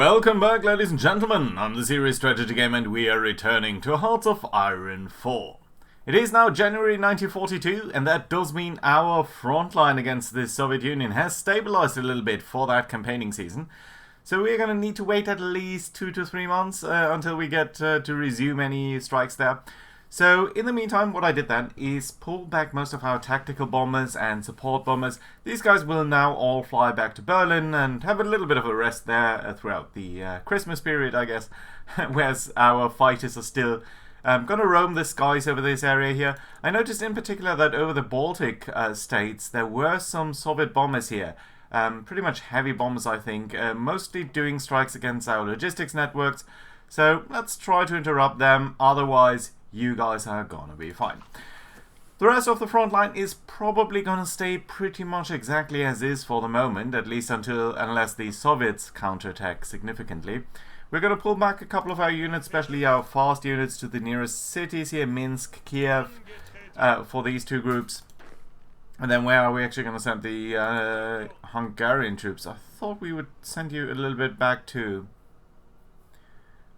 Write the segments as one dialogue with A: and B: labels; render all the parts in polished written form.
A: Welcome back, ladies and gentlemen. I'm the Series Strategy Game and we are returning to Hearts of Iron 4. It is now January 1942 and that does mean our front line against the Soviet Union has stabilized a little bit for that campaigning season. So we're going to need to wait at least 2 to 3 months until we get to resume any strikes there. So in the meantime, what I did then is pull back most of our tactical bombers and support bombers. These guys will now all fly back to Berlin and have a little bit of a rest there throughout the Christmas period, I guess. Whereas our fighters are still going to roam the skies over this area here. I noticed in particular that over the Baltic states there were some Soviet bombers here. Pretty much heavy bombers, I think, mostly doing strikes against our logistics networks. So let's try to interrupt them, otherwise you guys are gonna be fine. The rest of the front line is probably gonna stay pretty much exactly as is for the moment, at least unless the Soviets counterattack significantly. We're gonna pull back a couple of our units, especially our fast units, to the nearest cities here, Minsk, Kiev, for these two groups. And then where are we actually gonna send the Hungarian troops? I thought we would send you a little bit back to...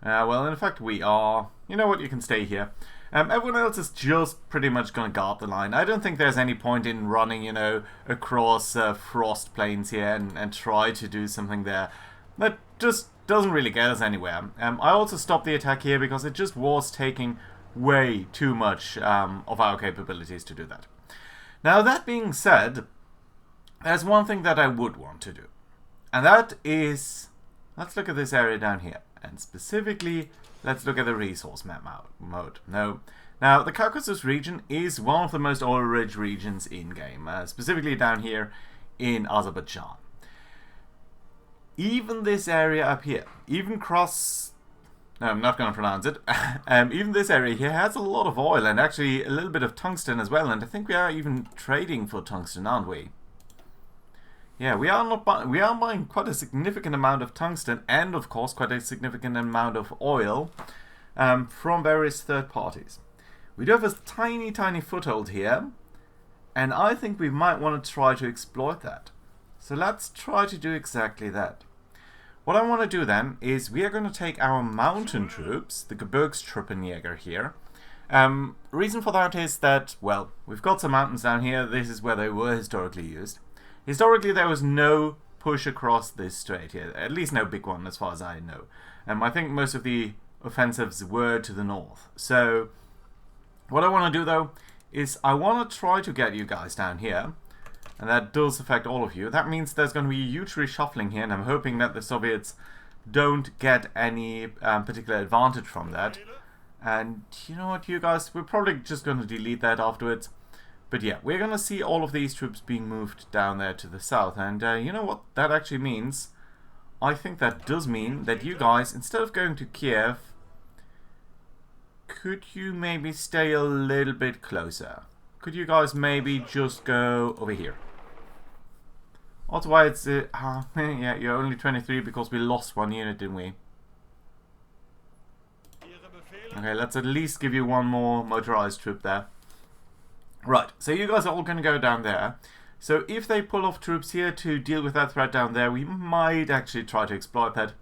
A: well, in fact, we are. You know what? You can stay here. Everyone else is just pretty much going to guard the line. I don't think there's any point in running, you know, across frost plains here and try to do something there. That just doesn't really get us anywhere. I also stopped the attack here because it just was taking way too much of our capabilities to do that. Now, that being said, there's one thing that I would want to do. And that is... let's look at this area down here. And specifically, let's look at the resource map mode. Now, the Caucasus region is one of the most oil-rich regions in-game, specifically down here in Azerbaijan. Even this area up here, even no, I'm not going to pronounce it. Even this area here has a lot of oil and actually a little bit of tungsten as well. And I think we are even trading for tungsten, aren't we? Yeah, we are buying quite a significant amount of tungsten and, of course, quite a significant amount of oil from various third parties. We do have a tiny, tiny foothold here, and I think we might want to try to exploit that. So let's try to do exactly that. What I want to do then is we are going to take our mountain troops, the Gebirgstruppenjäger here. Reason for that is that, well, we've got some mountains down here. This is where they were historically used. Historically, there was no push across this strait here, at least no big one as far as I know. I think most of the offensives were to the north. So, what I want to do though, is I want to try to get you guys down here, and that does affect all of you. That means there's going to be a huge reshuffling here, and I'm hoping that the Soviets don't get any particular advantage from that. And you know what, you guys, we're probably just going to delete that afterwards. But yeah, we're going to see all of these troops being moved down there to the south. And you know what that actually means? I think that does mean that you guys, instead of going to Kiev, could you maybe stay a little bit closer? Could you guys maybe just go over here? That's why it's... yeah, you're only 23 because we lost one unit, didn't we? Okay, let's at least give you one more motorized troop there. Right, so you guys are all going to go down there. So if they pull off troops here to deal with that threat down there, we might actually try to exploit that.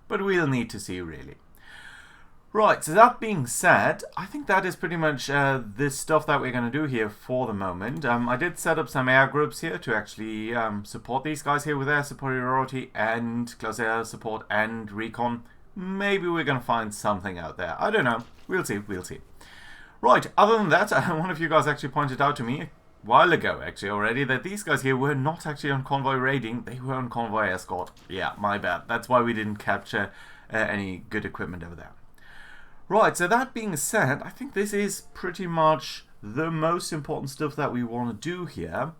A: But we'll need to see, really. Right, so that being said, I think that is pretty much the stuff that we're going to do here for the moment. I did set up some air groups here to actually support these guys here with air superiority and close air support and recon. Maybe we're going to find something out there. I don't know. We'll see, we'll see. Right, other than that, one of you guys actually pointed out to me a while ago, actually, already, that these guys here were not actually on convoy raiding, they were on convoy escort. Yeah, my bad. That's why we didn't capture any good equipment over there. Right, so that being said, I think this is pretty much the most important stuff that we want to do here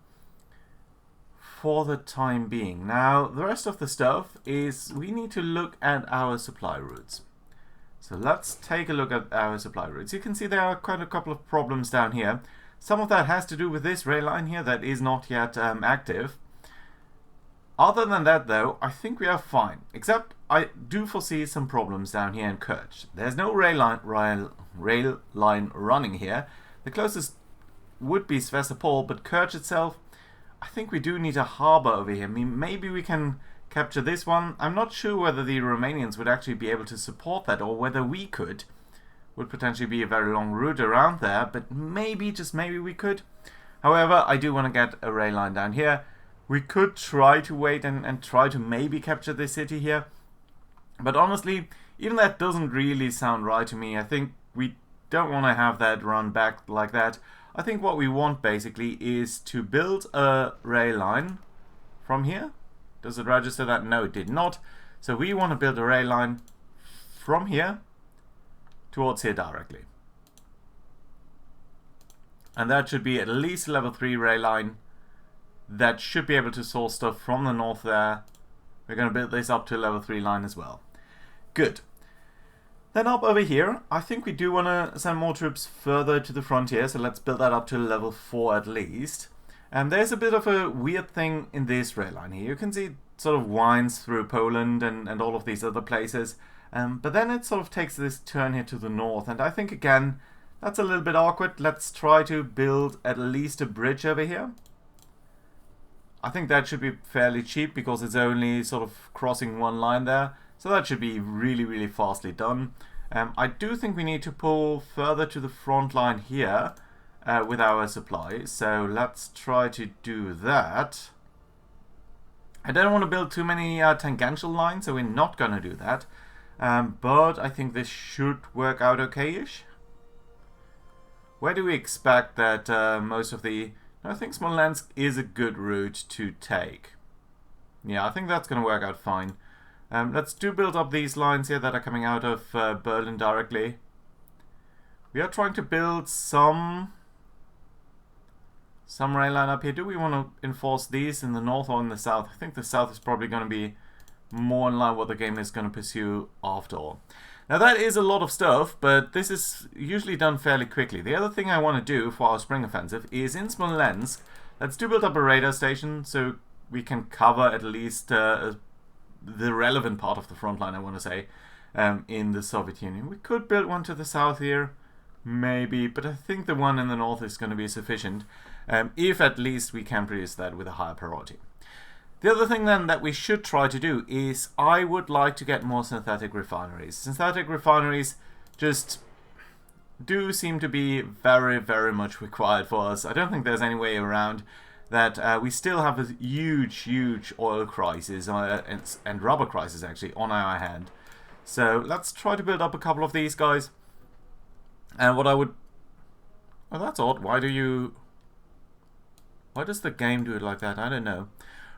A: for the time being. Now, the rest of the stuff is we need to look at our supply routes. So let's take a look at our supply routes. You can see there are quite a couple of problems down here. Some of that has to do with this rail line here that is not yet active. Other than that though, I think we are fine. Except I do foresee some problems down here in Kerch. There's no rail line running here. The closest would be Svestopol, but Kerch itself, I think we do need a harbour over here. I mean, maybe we can capture this one. I'm not sure whether the Romanians would actually be able to support that, or whether we could. Would potentially be a very long route around there, but maybe, just maybe we could. However, I do want to get a rail line down here. We could try to wait and try to maybe capture this city here. But honestly, even that doesn't really sound right to me. I think we don't want to have that run back like that. I think what we want basically is to build a rail line from here. Does it register that? No, it did not. So we want to build a rail line from here towards here directly. And that should be at least level 3 rail line. That should be able to source stuff from the north there. We're going to build this up to level 3 line as well. Good. Then up over here, I think we do want to send more troops further to the frontier. So let's build that up to level 4 at least. And there's a bit of a weird thing in this rail line here. You can see it sort of winds through Poland and all of these other places. But then it sort of takes this turn here to the north. And I think, again, that's a little bit awkward. Let's try to build at least a bridge over here. I think that should be fairly cheap because it's only sort of crossing one line there. So that should be really, really fastly done. I do think we need to pull further to the front line here with our supplies. So let's try to do that. I don't want to build too many tangential lines, so we're not going to do that. But I think this should work out okay-ish. Where do we expect that most of the... I think Smolensk is a good route to take. Yeah, I think that's going to work out fine. Let's build up these lines here that are coming out of Berlin directly. We are trying to build some rail line up here. Do we want to enforce these in the north or in the south? I think the south is probably going to be more in line with what the game is going to pursue after all. Now that is a lot of stuff, but this is usually done fairly quickly. The other thing I want to do for our spring offensive is in Smolensk, let's build up a radar station so we can cover at least the relevant part of the front line, I want to say, in the Soviet Union. We could build one to the south here, maybe, but I think the one in the north is going to be sufficient, if at least we can produce that with a higher priority. The other thing then that we should try to do is I would like to get more synthetic refineries. Synthetic refineries just do seem to be very, very much required for us. I don't think there's any way around that. We still have a huge, huge oil crisis and rubber crisis actually on our hand. So let's try to build up a couple of these guys. And what I would... Oh, that's odd. Why does the game do it like that? I don't know.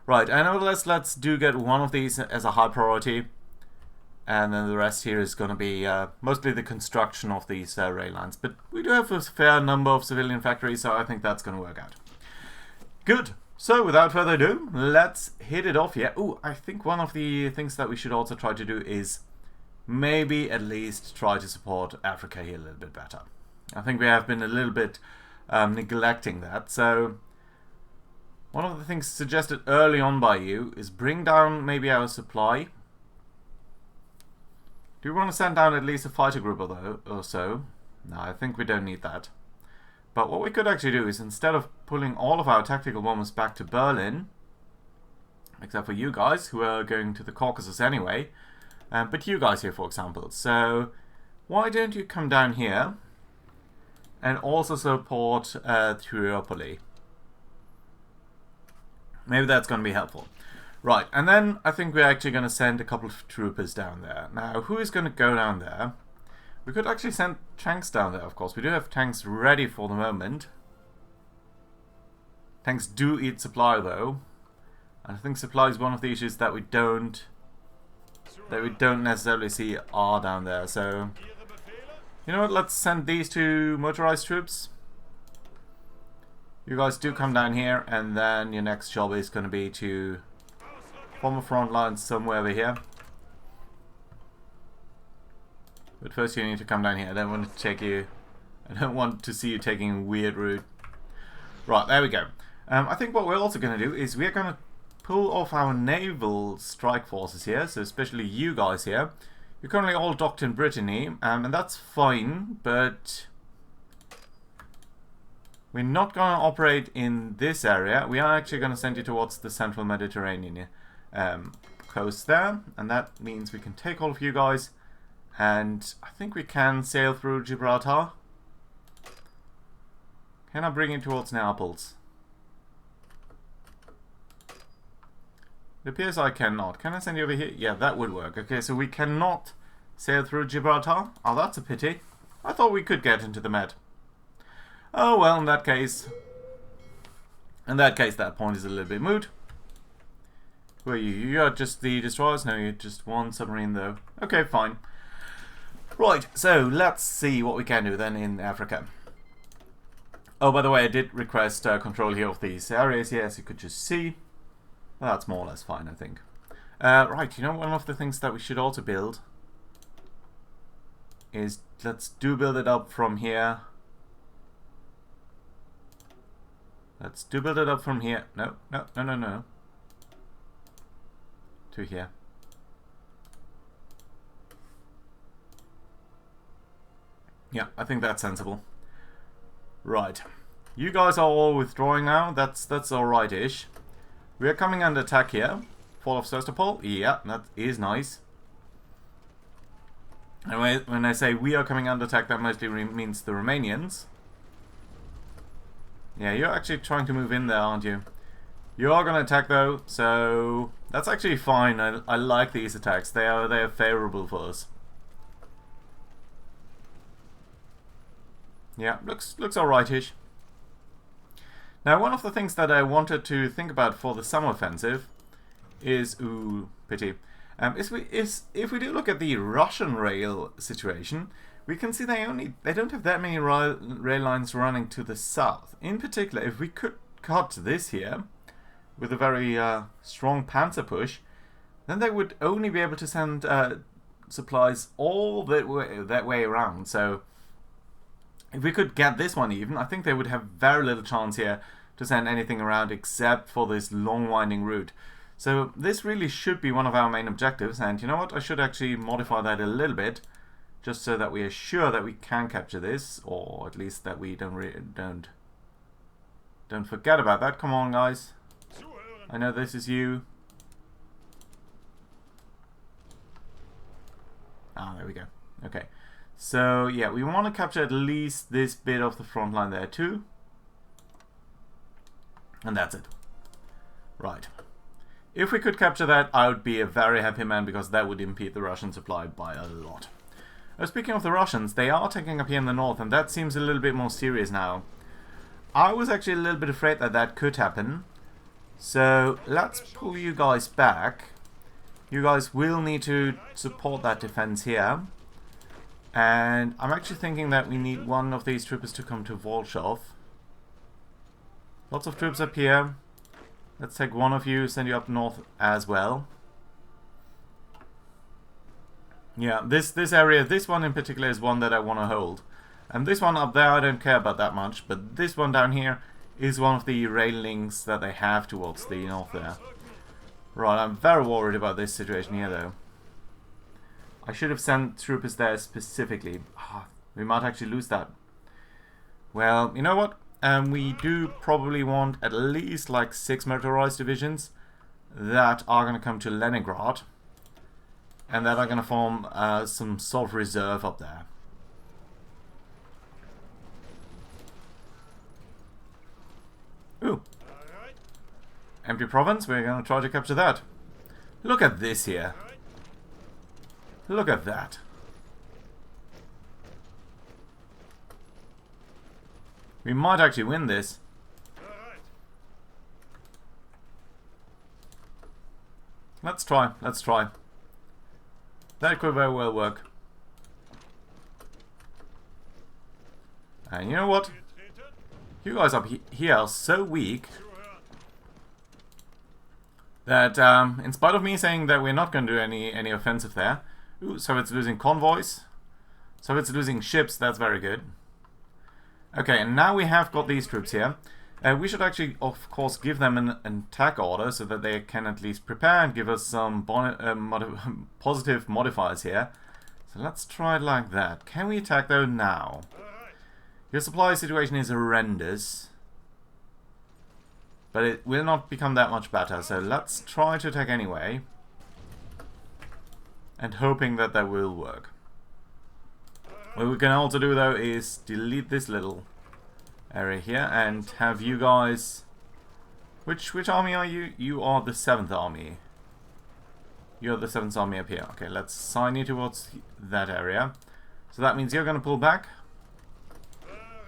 A: Right, and nevertheless, let's get one of these as a high priority. And then the rest here is going to be mostly the construction of these rail lines. But we do have a fair number of civilian factories, so I think that's going to work out. Good. So, without further ado, let's hit it off here. Ooh, I think one of the things that we should also try to do is maybe at least try to support Africa here a little bit better. I think we have been a little bit neglecting that, so... One of the things suggested early on by you is bring down maybe our supply. Do we want to send down at least a fighter group or so? No, I think we don't need that. But what we could actually do is instead of pulling all of our tactical bombers back to Berlin, except for you guys who are going to the Caucasus anyway, but you guys here for example. So why don't you come down here and also support Tripoli? Maybe that's going to be helpful. Right, and then I think we're actually going to send a couple of troopers down there. Now, who is going to go down there? We could actually send tanks down there, of course. We do have tanks ready for the moment. Tanks do eat supply, though. And I think supply is one of the issues that we don't necessarily see are down there. So, you know what? Let's send these two motorized troops. You guys do come down here, and then your next job is going to be to form a front line somewhere over here. But first you need to come down here. I don't want to see you taking a weird route. Right, there we go. I think what we're also going to do is we're going to pull off our naval strike forces here, so especially you guys here. You're currently all docked in Brittany, and that's fine, but... We're not going to operate in this area. We are actually going to send you towards the central Mediterranean coast there, and that means we can take all of you guys, and I think we can sail through Gibraltar. Can I bring it towards Naples? It appears I cannot. Can I send you over here? Yeah, that would work. Okay, so we cannot sail through Gibraltar. Oh, that's a pity. I thought we could get into the Med. Oh, well, in that case, that point is a little bit moot. Who are you? You are just the destroyers? No, you're just one submarine, though. Okay, fine. Right, so let's see what we can do then in Africa. Oh, by the way, I did request control here of these areas. Yes, you could just see. Well, that's more or less fine, I think. Right, you know, one of the things that we should also build is, let's build it up from here. Let's build it up from here. No. To here. Yeah, I think that's sensible. Right. You guys are all withdrawing now. That's alright-ish. We are coming under attack here. Fall of Sebastopol. Yeah, that is nice. And when I say we are coming under attack, that mostly means the Romanians. Yeah, you're actually trying to move in there, aren't you? You are going to attack though, so that's actually fine. I like these attacks. They are favorable for us. Yeah, looks alright-ish. Now, one of the things that I wanted to think about for the summer offensive is, ooh, pity, is if we do look at the Russian rail situation, we can see they don't have that many rail lines running to the south. In particular, if we could cut this here with a very strong panzer push, then they would only be able to send supplies all that way around. So if we could get this one even, I think they would have very little chance here to send anything around except for this long winding route. So this really should be one of our main objectives, and you know what, I should actually modify that a little bit, just so that we are sure that we can capture this, or at least that we don't forget about that. Come on, guys. I know this is you. Ah, there we go. Okay. So, yeah, we want to capture at least this bit of the front line there too. And that's it. Right. If we could capture that, I would be a very happy man, because that would impede the Russian supply by a lot. Speaking of the Russians, they are taking up here in the north, and that seems a little bit more serious now. I was actually a little bit afraid that that could happen. So, let's pull you guys back. You guys will need to support that defense here. And I'm actually thinking that we need one of these troopers to come to Volchov. Lots of troops up here. Let's take one of you, send you up north as well. Yeah, this area, this one in particular is one that I want to hold. And this one up there I don't care about that much, but this one down here is one of the rail links that they have towards the north there. Right, I'm very worried about this situation here though. I should have sent troopers there specifically. We might actually lose that. Well, you know what? We do probably want at least like 6 motorized divisions that are going to come to Leningrad, and that are going to form some sort of reserve up there. Ooh. Empty province, we're going to try to capture that. Look at this here. Look at that. We might actually win this. Let's try, let's try. That could very well work. And you know what? You guys up here are so weak that in spite of me saying that we're not going to do any offensive there. Ooh, so it's losing convoys. So it's losing ships, that's very good. Okay, and now we have got these troops here. We should actually, of course, give them an attack order so that they can at least prepare and give us some positive modifiers here. So let's try it like that. Can we attack though now? Your supply situation is horrendous. But it will not become that much better, so let's try to attack anyway. and hoping that that will work. What we can also do though is delete this little area here and have you guys... Which army are you? You are the 7th army. You're the 7th army up here. Okay, let's sign you towards that area. So that means you're going to pull back.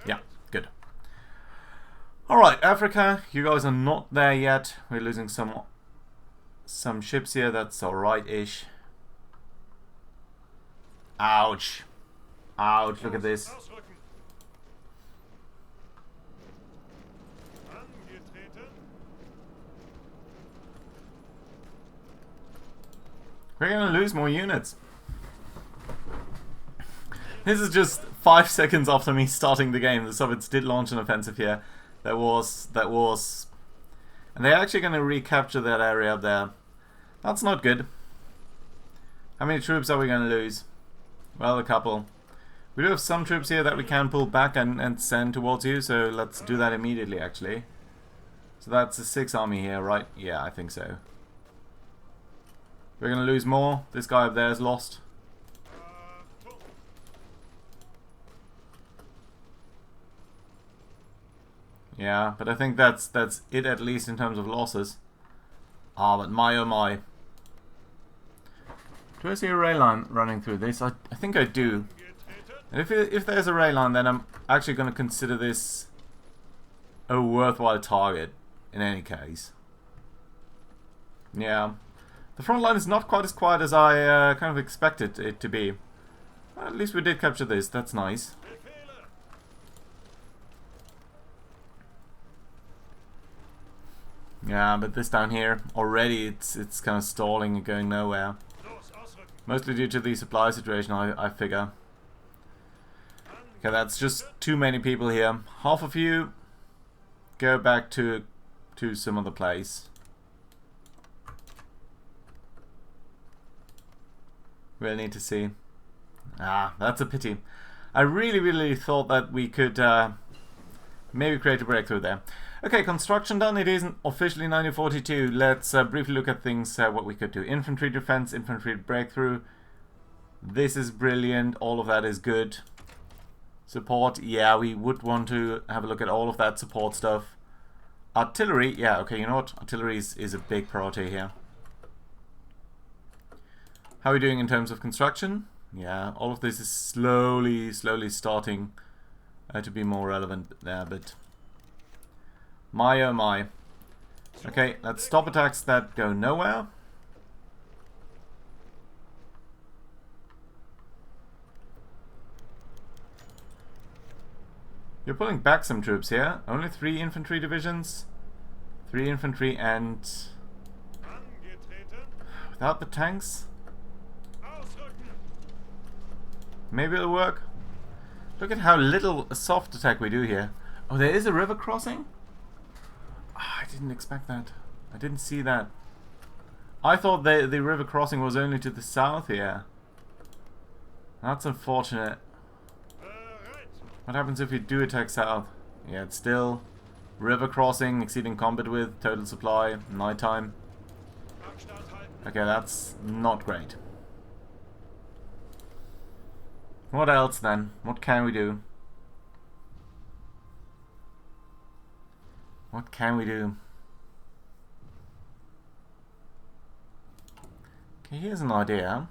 A: Yeah, good. Alright, Africa, you guys are not there yet. We're losing some ships here. That's alright-ish. Ouch. Ouch, look at this. We're gonna lose more units. This is just 5 seconds after me starting the game. The Soviets did launch an offensive here. That was... And they're actually gonna recapture that area up there. That's not good. How many troops are we gonna lose? Well, a couple. We do have some troops here that we can pull back and send towards you, so let's do that immediately, actually. So that's a 6th army here, right? Yeah, I think so. We're going to lose more. This guy up there is lost. Yeah, but I think that's it, at least in terms of losses. Ah, but my oh my. Do I see a rail line running through this? I think I do. And if there's a rail line, then I'm actually going to consider this a worthwhile target in any case. Yeah. The front line is not quite as quiet as I kind of expected it to be. Well, at least we did capture this. That's nice. Yeah, but this down here, already it's kind of stalling and going nowhere. Mostly due to the supply situation, I figure. Okay, that's just too many people here. Half of you go back to some other place. We'll need to see. Ah, that's a pity. I really thought that we could maybe create a breakthrough there. Okay, construction done. It isn't officially 1942. Let's briefly look at things, what we could do. Infantry defense, infantry breakthrough. This is brilliant. All of that is good. Support, yeah, we would want to have a look at all of that support stuff. Artillery, yeah, okay, you know what? Artillery is a big priority here. How are we doing in terms of construction? Yeah, all of this is slowly starting to be more relevant there, but... My oh my. Okay, let's stop attacks that go nowhere. You're pulling back some troops here. Only 3 infantry divisions. 3 infantry and... Without the tanks? Maybe it'll work. Look at how little a soft attack we do here. Oh, there is a river crossing? Oh, I didn't expect that. I didn't see that. I thought the river crossing was only to the south here. That's unfortunate. What happens if you do attack south? Yeah, it's still river crossing, exceeding combat with, total supply, nighttime. Okay, that's not great. What else then? What can we do? What can we do? Okay, here's an idea.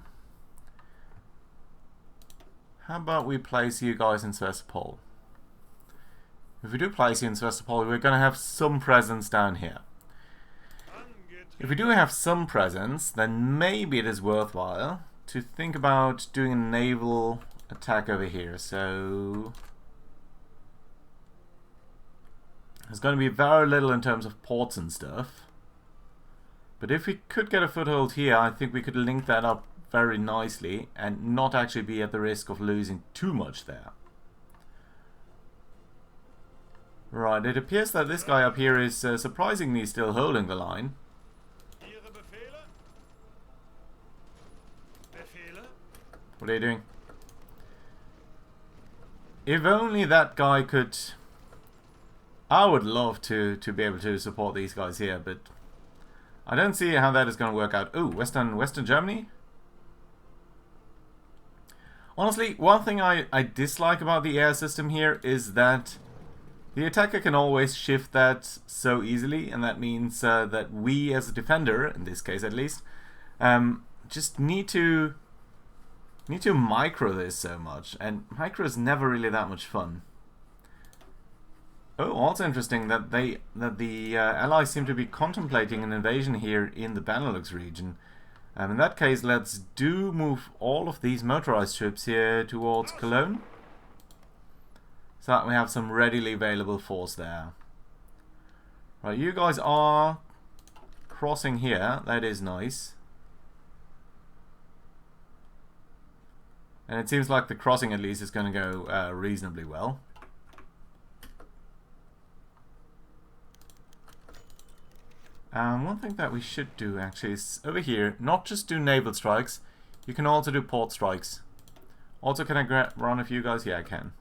A: How about we place you guys in Sevastopol? If we do place you in Sevastopol, we're going to have some presence down here. If we do have some presence, then maybe it is worthwhile to think about doing a naval attack over here. So there's going to be very little in terms of ports and stuff. But if we could get a foothold here, I think we could link that up very nicely and not actually be at the risk of losing too much there. Right, it appears that this guy up here is surprisingly still holding the line. What are you doing? If only that guy could... I would love to be able to support these guys here, but I don't see how that is going to work out. Ooh, Western Germany? Honestly, one thing I dislike about the air system here is that the attacker can always shift that so easily, and that means that we as a defender, in this case at least, just need to micro this so much, and micro is never really that much fun. Oh, also interesting that the allies seem to be contemplating an invasion here in the Benelux region. In that case, let's move all of these motorized troops here towards Cologne, so that we have some readily available force there. Right, you guys are crossing here. That is nice. And it seems like the crossing at least is going to go reasonably well. One thing that we should do actually is over here, not just do naval strikes, you can also do port strikes. Also, can I run a few guys? Yeah, I can.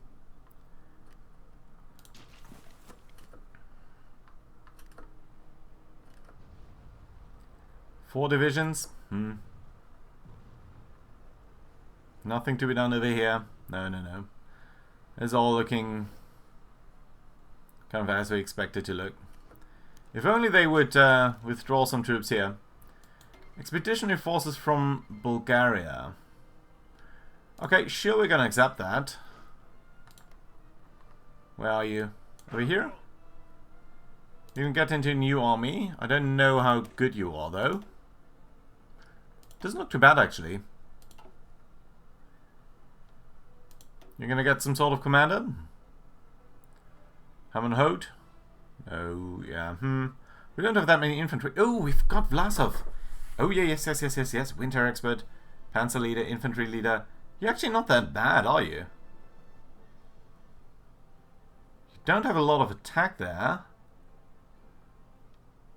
A: Four divisions? Nothing to be done over here. No. It's all looking kind of as we expect it to look. If only they would withdraw some troops here. Expeditionary forces from Bulgaria. Okay, sure, we're gonna accept that. Where are you? Over here? You can get into a new army. I don't know how good you are, though. Doesn't look too bad, actually. You're gonna get some sort of commander? Haven't Hoed? Oh, yeah. We don't have that many infantry. Oh, we've got Vlasov. Oh, yeah, yes. Winter expert, panzer leader, infantry leader. You're actually not that bad, are you? You don't have a lot of attack there.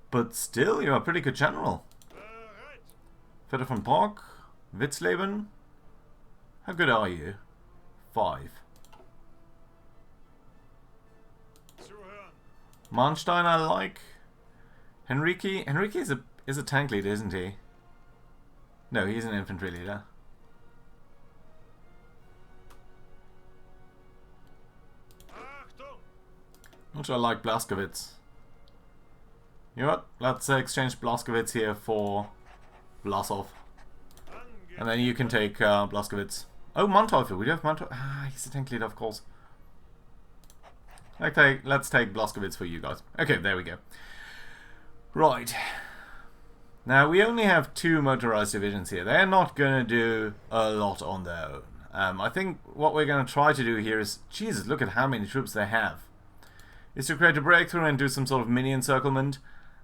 A: But still, you're a pretty good general. Vetter von Bock, Witzleben. How good are you? 5. Manstein I like. Henrique is a tank leader, isn't he? No, he's an infantry leader. Not sure I like Blaskowitz. You know what? Let's exchange Blaskowitz here for Vlasov. And then you can take Blaskowitz. Oh, Manteuffel. We do have Manteuffel. Ah, he's a tank leader, of course. Okay, let's take Blaskowitz for you guys. Okay, there we go. Right. Now, we only have 2 motorized divisions here. They're not going to do a lot on their own. I think what we're going to try to do here is... Jesus, look at how many troops they have. Is to create a breakthrough and do some sort of mini encirclement.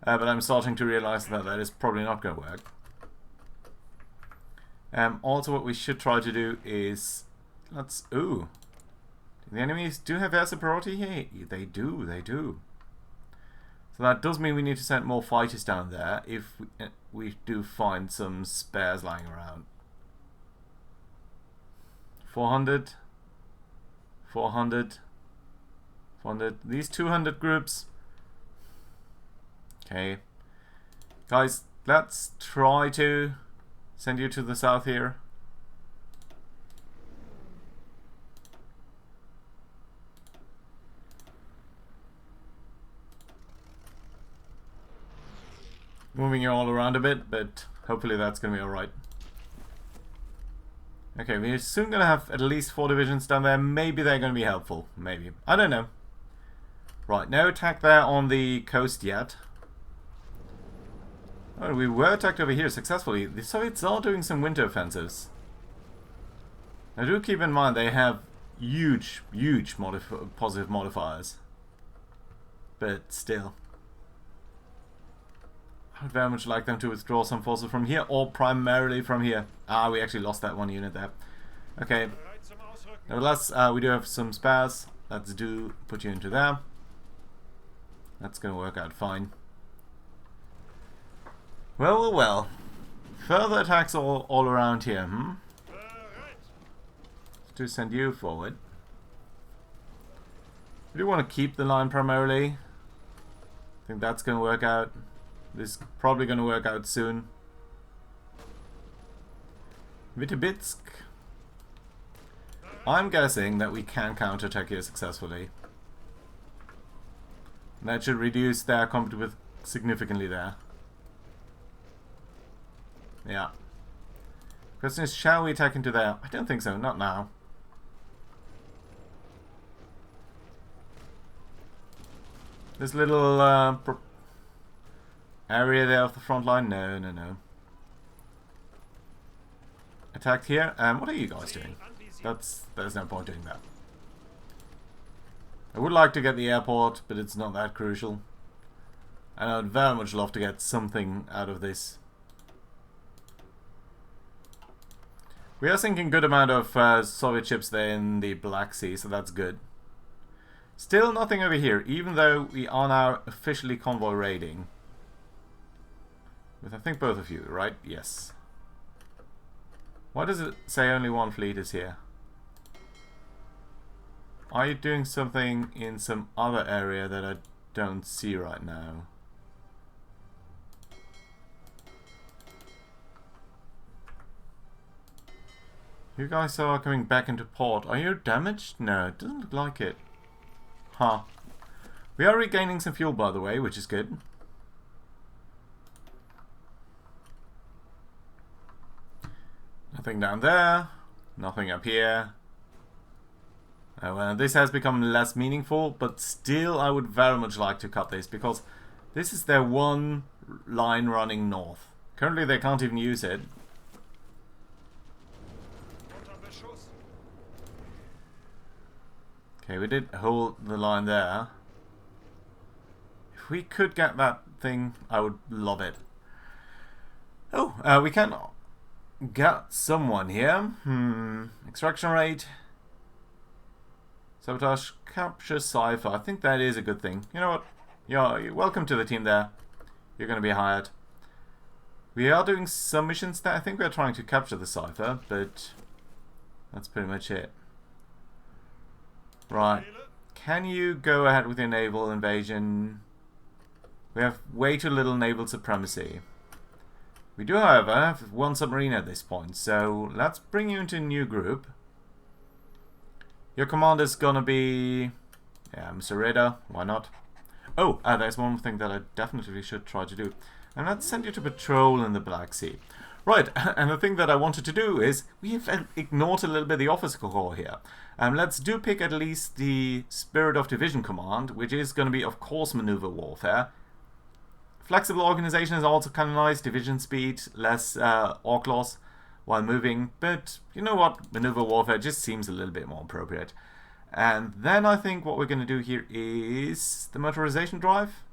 A: But I'm starting to realize that that is probably not going to work. Also, what we should try to do is... Let's... Ooh. The enemies do have air superiority here. They do. So that does mean we need to send more fighters down there if we do find some spares lying around. 400. 400. 400. These 200 groups. Okay. Guys, let's try to send you to the south here. Moving you all around a bit, but hopefully that's going to be alright. Okay, we're soon going to have at least 4 divisions down there. Maybe they're going to be helpful. Maybe. I don't know. Right, no attack there on the coast yet. Oh, we were attacked over here successfully. The Soviets are doing some winter offensives. Now do keep in mind they have huge positive modifiers. But still. I would very much like them to withdraw some forces from here, or primarily from here. Ah, we actually lost that one unit there. Okay. Nevertheless, we do have some spares. Let's put you into there. That's going to work out fine. Well. Further attacks all around here, to send you forward. We do want to keep the line primarily. I think that's going to work out. This is probably going to work out soon. Vitebsk. I'm guessing that we can counterattack here successfully. And that should reduce their combat width significantly there. Yeah. Question is, shall we attack into there? I don't think so, not now. This little area there of the front line? No, no, no. Attacked here. What are you guys doing? There's no point doing that. I would like to get the airport, but it's not that crucial. And I'd very much love to get something out of this. We are sinking good amount of Soviet ships there in the Black Sea, so that's good. Still nothing over here, even though we are now officially convoy raiding. With I think both of you, right? Yes. Why does it say only one fleet is here? Are you doing something in some other area that I don't see right now? You guys are coming back into port. Are you damaged? No, it doesn't look like it. Huh. We are regaining some fuel, by the way, which is good. Nothing down there. Nothing up here. Well, this has become less meaningful, but still I would very much like to cut this, because this is their one line running north. Currently they can't even use it. Okay, we did hold the line there. If we could get that thing, I would love it. Oh, we can get someone here. Extraction rate. Sabotage, capture, cipher. I think that is a good thing. You know what? You're welcome to the team there. You're going to be hired. We are doing some missions there. I think we're trying to capture the cipher, but that's pretty much it. Right. Can you go ahead with your naval invasion? We have way too little naval supremacy. We do, however, have one submarine at this point, so let's bring you into a new group. Your commander's gonna be... yeah, Mr. Radar, why not? Oh, there's one thing that I definitely should try to do. And let's send you to patrol in the Black Sea. Right, and the thing that I wanted to do is, we've ignored a little bit the officer corps here. Let's pick at least the Spirit of Division Command, which is going to be, of course, maneuver warfare. Flexible organization is also kind of nice, division speed, less orc loss while moving, but you know what, maneuver warfare just seems a little bit more appropriate. And then I think what we're going to do here is the motorization drive.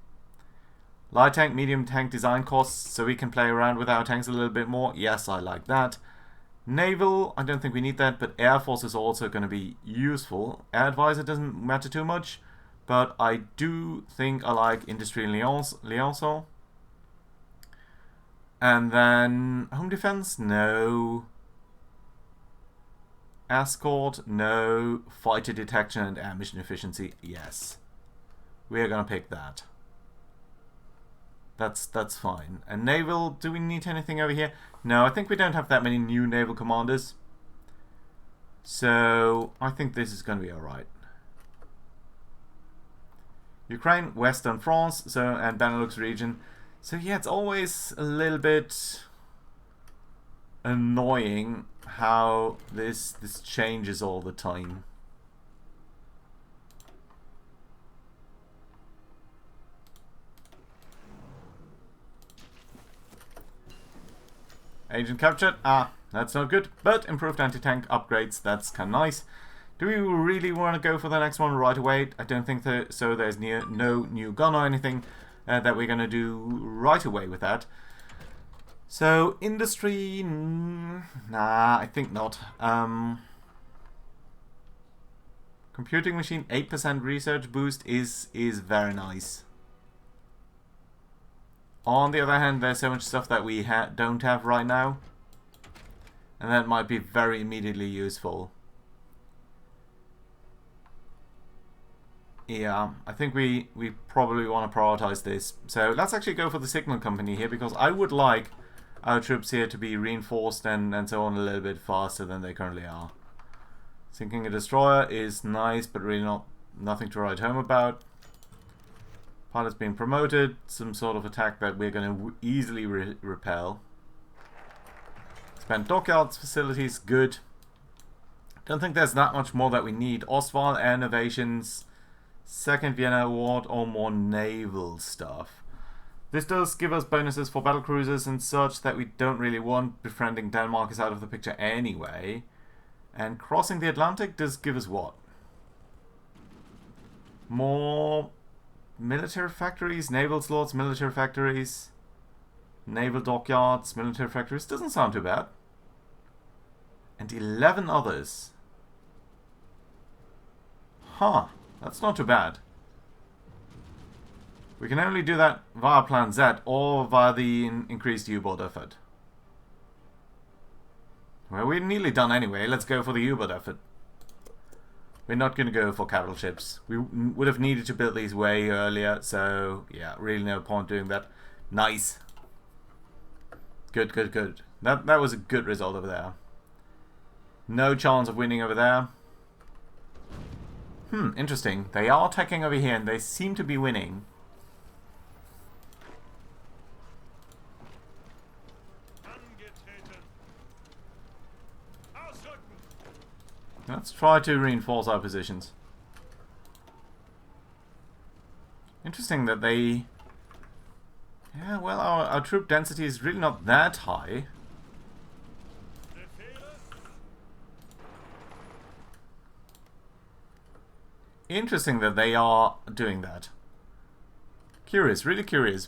A: Light tank, medium tank design costs, so we can play around with our tanks a little bit more. Yes, I like that. Naval, I don't think we need that, but Air Force is also going to be useful. Air Advisor doesn't matter too much, but I do think I like Industry and Liaison. And then Home Defense, no. Escort, no. Fighter Detection and Air Mission Efficiency, yes. We are going to pick that. That's fine. And naval, do we need anything over here? No, I think we don't have that many new naval commanders. So I think this is going to be alright. Ukraine, Western France, so and Benelux region. So yeah, it's always a little bit annoying how this changes all the time. Agent captured. Ah, that's not good. But improved anti-tank upgrades, that's kind of nice. Do we really want to go for the next one right away? I don't think so. There's no new gun or anything that we're going to do right away with that. So, industry... nah, I think not. Computing machine, 8% research boost is very nice. On the other hand, there's so much stuff that we don't have right now. And that might be very immediately useful. Yeah, I think we probably want to prioritize this. So let's actually go for the signal company here, because I would like our troops here to be reinforced and so on a little bit faster than they currently are. Sinking a destroyer is nice, but really nothing to write home about. Pilot's being promoted. Some sort of attack that we're going to easily repel. Expand dockyards facilities, good. Don't think there's that much more that we need. Ostwald, air innovations, second Vienna award, or more naval stuff. This does give us bonuses for battle cruisers and such that we don't really want. Befriending Denmark is out of the picture anyway. And crossing the Atlantic does give us what? More military factories, naval slots, military factories, naval dockyards, military factories. Doesn't sound too bad. And 11 others. Huh, that's not too bad. We can only do that via Plan Z or via the increased U-boat effort. Well, we're nearly done anyway. Let's go for the U-boat effort. We're not going to go for capital ships. We would have needed to build these way earlier, so yeah, really no point doing that. Nice. Good, good, good. That was a good result over there. No chance of winning over there. Interesting. They are attacking over here and they seem to be winning. Let's try to reinforce our positions. Interesting that they... Yeah, well, our troop density is really not that high. Interesting that they are doing that. Curious, really curious.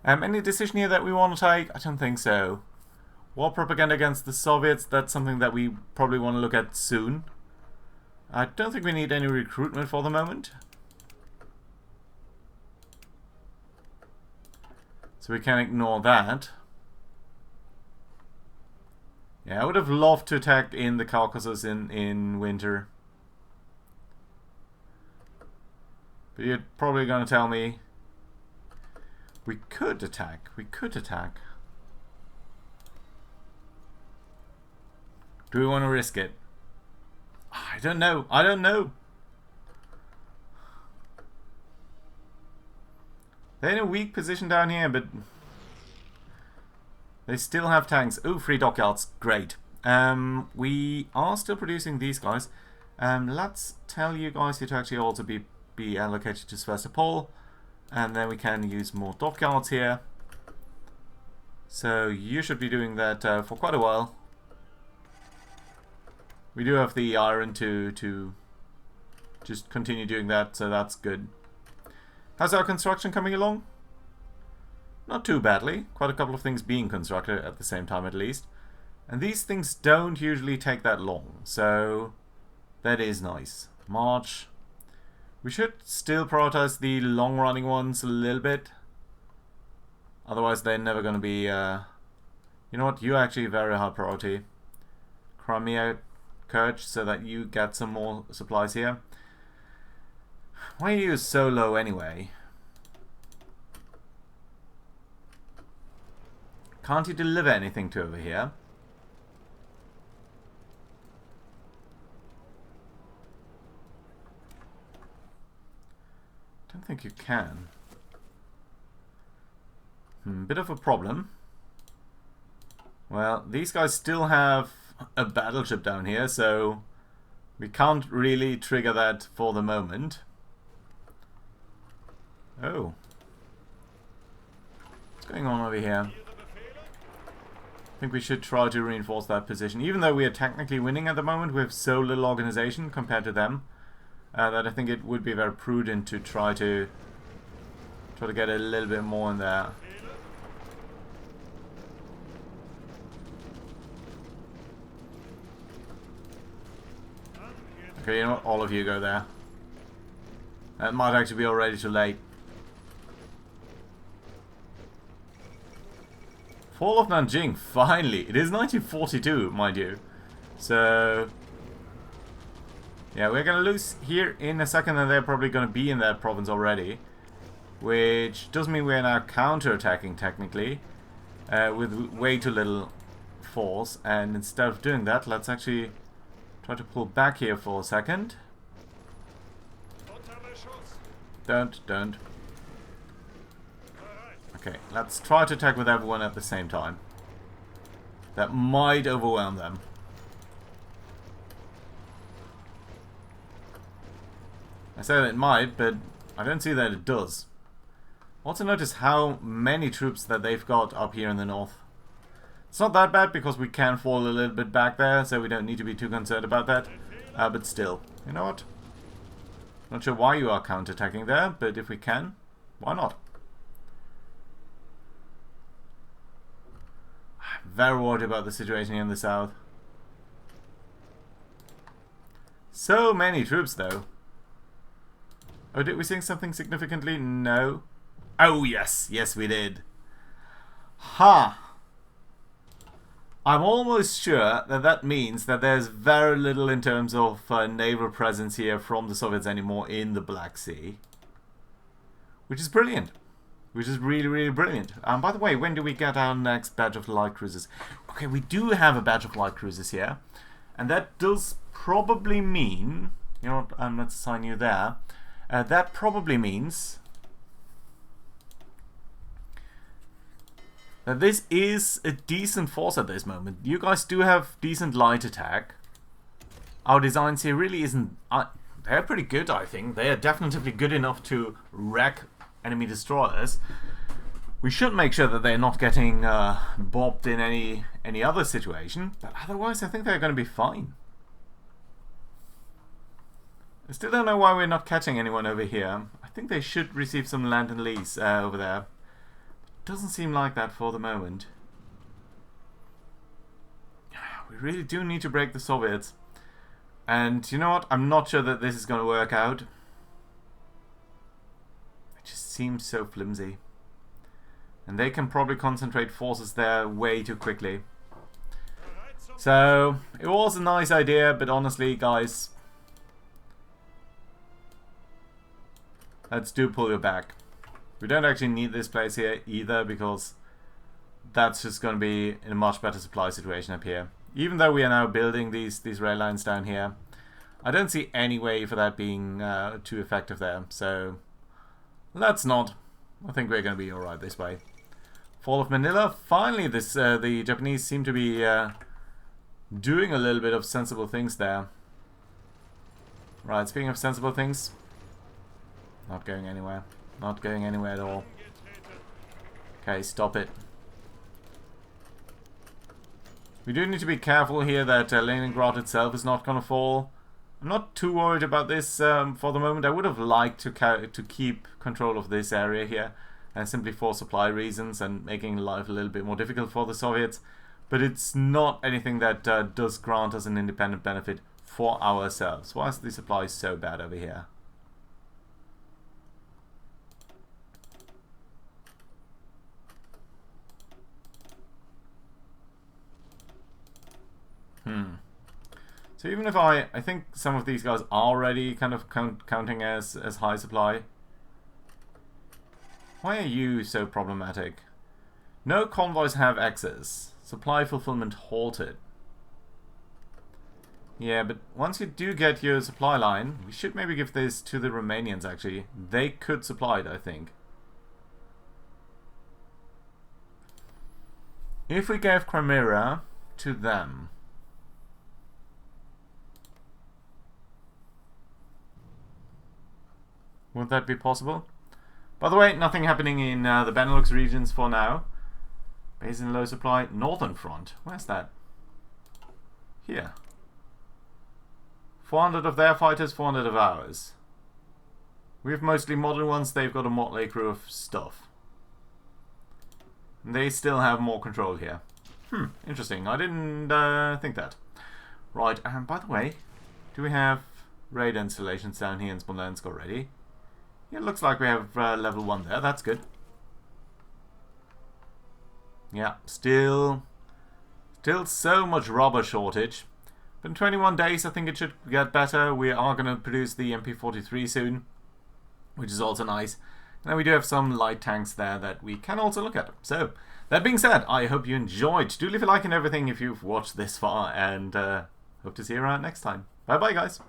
A: Any decision here that we want to take? I don't think so. War propaganda against the Soviets, that's something that we probably want to look at soon. I don't think we need any recruitment for the moment. So we can ignore that. Yeah, I would have loved to attack in the Caucasus in winter. But you're probably going to tell me we could attack. We could attack. Do we want to risk it? I don't know. I don't know. They're in a weak position down here, but they still have tanks. Ooh, 3 dockyards. Great. We are still producing these guys. Let's tell you guys here to actually also be allocated to Sevastopol. And then we can use more dockyards here. So you should be doing that for quite a while. We do have the iron to just continue doing that, so that's good. How's our construction coming along? Not too badly. Quite a couple of things being constructed at the same time at least. And these things don't usually take that long, so that is nice. March. We should still prioritize the long-running ones a little bit. Otherwise they're never going to be... you know what? You're actually a very high priority. Crimea, Kerch, so that you get some more supplies here. Why are you so low anyway? Can't you deliver anything to over here? Don't think you can. Bit of a problem. Well, these guys still have a battleship down here, so we can't really trigger that for the moment. Oh. What's going on over here? I think we should try to reinforce that position. Even though we are technically winning at the moment, we have so little organization compared to them, that I think it would be very prudent to try to get a little bit more in there. Okay, you know what? All of you go there. That might actually be already too late. Fall of Nanjing, finally! It is 1942, mind you. So... yeah, we're gonna lose here in a second, and they're probably gonna be in that province already. Which does mean we're now counter-attacking, technically. With way too little force. And instead of doing that, let's actually Try to pull back here for a second. Don't. Okay, let's try to attack with everyone at the same time. That might overwhelm them. I say that it might, but I don't see that it does. Also notice how many troops that they've got up here in the north. It's not that bad because we can fall a little bit back there, so we don't need to be too concerned about that. But still, you know what? Not sure why you are counterattacking there, but if we can, why not? I'm very worried about the situation here in the south. So many troops, though. Oh, did we sink something significantly? No. Oh, yes. Yes, we did. Ha! I'm almost sure that that means that there's very little in terms of naval presence here from the Soviets anymore in the Black Sea. Which is brilliant. Which is really, really brilliant. By the way, when do we get our next batch of light cruisers? Okay, we do have a batch of light cruisers here. And that does probably mean... You know what? Let's assign you there. That probably means... that this is a decent force at this moment. You guys do have decent light attack. Our designs here really isn't... they're pretty good, I think. They are definitely good enough to wreck enemy destroyers. We should make sure that they're not getting bobbed in any other situation. But otherwise, I think they're going to be fine. I still don't know why we're not catching anyone over here. I think they should receive some land and lease over there. Doesn't seem like that for the moment. We really do need to break the Soviets. And you know what? I'm not sure that this is going to work out. It just seems so flimsy. And they can probably concentrate forces there way too quickly. So, it was a nice idea, but honestly, guys, let's do pull your back. We don't actually need this place here either, because that's just going to be in a much better supply situation up here. Even though we are now building these rail lines down here, I don't see any way for that being too effective there. So let's not. I think we're going to be alright this way. Fall of Manila. Finally, the Japanese seem to be doing a little bit of sensible things there. Right, speaking of sensible things, not going anywhere. Not going anywhere at all. Okay, stop it. We do need to be careful here that Leningrad itself is not going to fall. I'm not too worried about this for the moment. I would have liked to keep control of this area here, simply for supply reasons and making life a little bit more difficult for the Soviets. But it's not anything that does grant us an independent benefit for ourselves. Why is the supply so bad over here? So even if I think some of these guys are already kind of counting as high supply. Why are you so problematic? No convoys have access. Supply fulfillment halted. Yeah, but once you do get your supply line, we should maybe give this to the Romanians actually. They could supply it, I think. If we gave Crimea to them... would that be possible? By the way, nothing happening in the Benelux regions for now. Base in low supply. Northern Front. Where's that? Here. 400 of their fighters, 400 of ours. We have mostly modern ones. They've got a motley crew of stuff. And they still have more control here. Interesting. I didn't think that. Right, and by the way, do we have raid installations down here in Smolensk already? Yeah, it looks like we have level 1 there. That's good. Yeah, still so much rubber shortage. But in 21 days, I think it should get better. We are going to produce the MP43 soon, which is also nice. And then we do have some light tanks there that we can also look at. So, that being said, I hope you enjoyed. Do leave a like and everything if you've watched this far. And hope to see you around next time. Bye bye, guys.